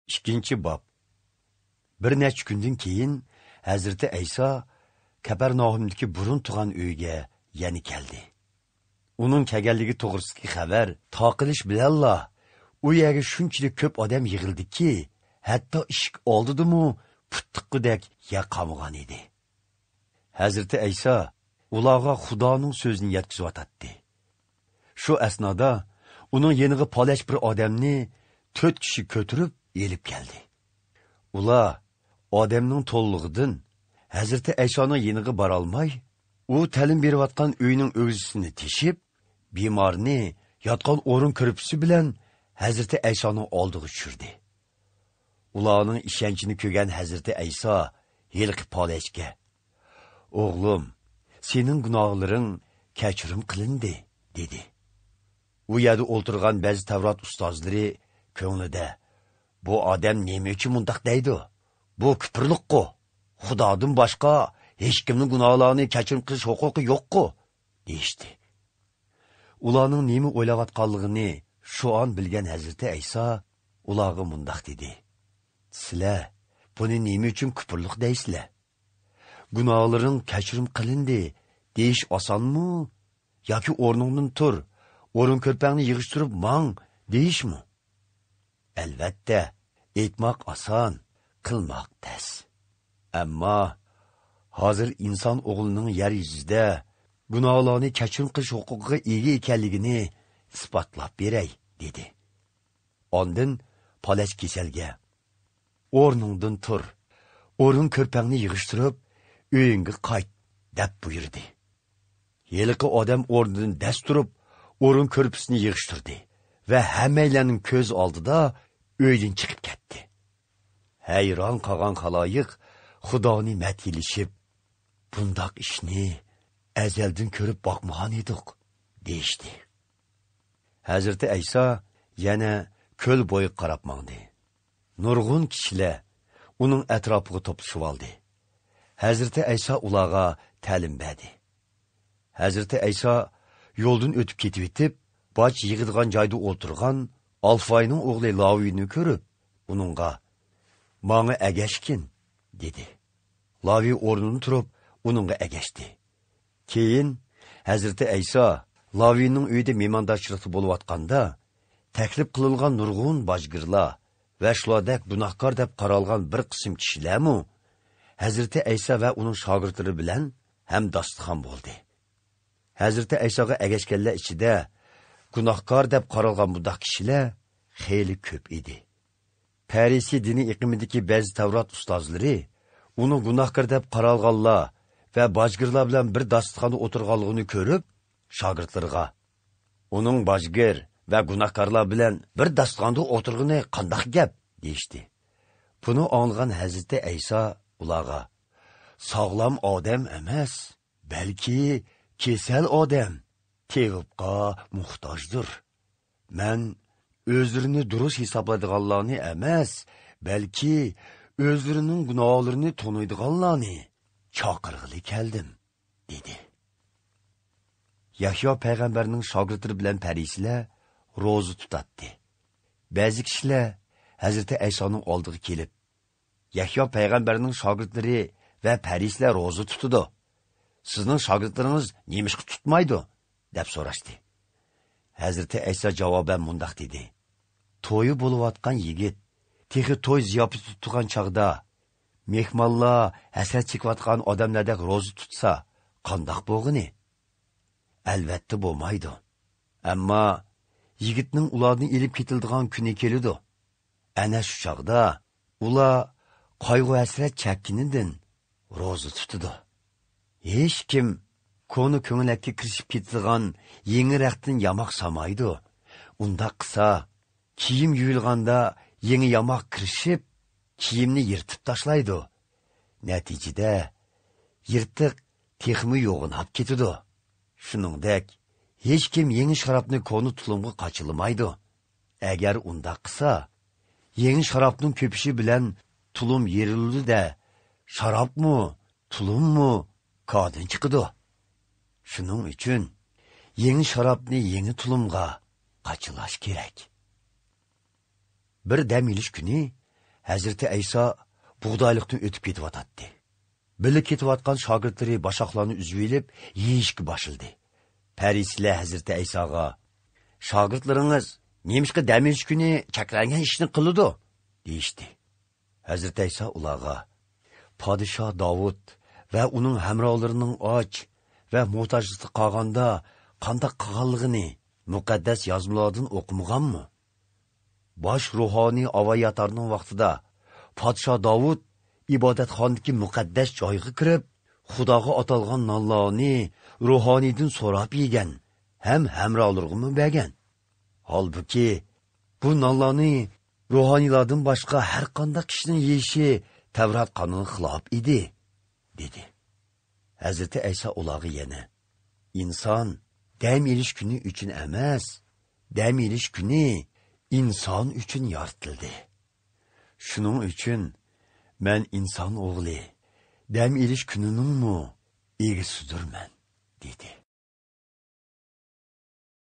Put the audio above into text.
İkinci bab. Bir neçe günden keyin Hazreti İsa Kapernaumdaki burun tuğan uyga yani keldi. Onun kelganligi to'g'risidagi xabar taqilish bilanla u yerga shunchalik ko'p odam yig'ildiki, hatto eshik oldidimu puttiqqidek yer qamg'an edi. Hazrati İsa ularga Xudoning so'zini yetkazayotdi. Shu asnoda uning yeniga palash bir odamni 4 kishi ko'tarib elib keldi. Ular odamning to'llig'idan Hazrati İsa'ning yeniga bora olmay, u ta'lim berayotgan uyning o'g'zisini teshib, bemorni yotgan o'rin kirpisi bilan Hazrati İsa'ning oldiga tushirdi. Ularning ishonchini ko'rgan Hazrati İsa yilqi palashga: "O'g'lim, sening gunohlaring kechirim qilindi", dedi. U yerda o'ltirgan ba'zi Tavrat ustozlari ko'nglida: "Bu odam nima uchun mundaq deydi? Bu kufrliq-ku. Xudodan boshqa hech kimning gunohlarini kechirim qilish huquqi yo'q-ku", deyishdi. Ularning nima o'ylayotganligini shu an bilgan Hazrati İsa ularga mundaq dedi: "Sizlar buni nima uchun kufrliq deysizlar? Gunohlaring kechirim qilindi deyish osonmi? Yoki o'rningdan tur, o'rin ko'rpangni yig'ishtirib mang deyishmi? Albatta, aytmoq oson, qilmoq tez. Ammo hozir inson o'g'lining yer yuzida gunohlarni kechirim qilish huquqiga ega ekanligini isbotlab beray", dedi. Ondan palash kasalga: "O'rningdan tur, o'rin ko'rpangni yig'ishtirib uyingga qayt", deb buyurdi. Yeliqi odam o'rnidan dast turib, o'rin ko'rpisini yig'ishtirdi va hammalarning ko'z oldida uydan chiqib ketdi. Hayron qolgan xaloyiq Xudoni madhilishib: "Bundoq ishni azaldan ko'rib boqmagan edik", deyishdi. Hazrati İsa yana ko'l bo'yi qarab mangdi. Nurg'un kishilar uning atrofiga to'plashib oldi. Hazrati İsa ularga ta'lim berdi. Hazrati İsa yo'ldan o'tib ketib, boj yig'ilgan joyda o'tirgan Alfayning o'g'li Laviyni ko'rib, uningga: "Menga agashkin", dedi. Lavi o'rnidan turib, uningga agashdi. Keyin Hazrati İsa Lavining uyida mehmondoshchilikda bo'layotganda, taklif qilingan nurg'un bojgirlar va shulardek gunohkor deb qaralgan bir qism kishilarmi Hazrati İsa va uning shogirdlari bilan ham dostixon bo'ldi. Hazrati İsa'ga agashganlar ichida gunohkor deb qaralgan bu kishilar xeyli ko'p edi. Parisi dini iqimidagi ba'zi Tavrat ustozlari uni gunohkor deb qaralganlar va bojgirlar bilan bir dostixonda o'tirganligini ko'rib, shogirdlarga: "Uning bojgir va gunohkorlar bilan bir dostixonda o'tirgani qanday gap?" deyishdi. Buni anglagan Hazrati İsa ularga: "Sog'lom odam emas, balki kesal odam tevibga muhtojdir. Men o'zlarini durust hisoblaydiganlarni emas, balki o'zlarining gunohlarini to'naydiganlarni chaqirg'ili keldim", dedi. Yahyo payg'ambarning shogirdlari bilan parislar ro'za tutatdi. Ba'zi kishilar Hazrati İsa'ning oldiga kelib: "Yahyo payg'ambarning shogirdlari va parislar ro'za tutadi. Sizning shogirdlaringiz nemishqa tutmaydi?" deb so'rashdi. Hazrati İsa javoban mundaq dedi: "To'yi bo'layotgan yigit texi to'y ziyofati tutgan chaqda mehmonlar hasrat chekayotgan odamlardek ro'za tutsa, qandoq bo'lg'ini? Albatta bo'lmaydi. Ammo yigitning ularni elib ketildigan kuni keladi. Ana shu chaqda ular qayg'u hasrat chekkinidan ro'za tutadi. Hech kim konu ko'nglakka kirishib ketadigan yangi raqtin yamoq samaydi. Unda qilsa, kiyim yuvilganda yangi yamoq kirishib, kiyimni yirtib tashlaydi. Natijada yirtiq texmi yo'g'inab ketadi. Shuningdek, hech kim yangi sharobni konu tulumga qochilmaydi. Agar unda qilsa, yangi sharobning ko'pishi bilan tulum yerildi-da, sharobmi, tulummi kodin chiqadi. Shuning uchun yangi sharobni yangi tulumga qochilash kerak." Bir dam ilish kuni Hazreti İsa buğdaylıqdan ötüp ketivatatdi. Bilib ketivatqan şagirdlari başaqlarını üzüp elib, yeyishga başıldı. Parislar Hazreti İsa'ga, "Şagirdlaringiz nemishqa dam olish kuni chaklangan ishni qiladi?" deyishdi. Hazreti İsa ularga, "Podshoh Davud va uning hamrohlarining och va muhtojlikda qolganda qanday qilganligini muqaddas yozmalardan o'qimaganmi? Bosh ruhoniy avoyatarning vaqtida Podshoh Davud ibodatxonadagi muqaddas joyga kirib, Xudoga atalgan nonlarni ruhoniydan so'rab yegan, ham hamrohlarga bergan. Holbuki bu nonlarni ruhoniylardan boshqa har qanday kishining yeyishi Tavrat qonuniga xilof edi", dedi. Hazreti İsa ularga yana, "İnson dam olish kuni uchun emas, dam olish kuni inson uchun yaratildi. Shuning uchun men inson o'g'li dam olish kunining egisidirman", dedi.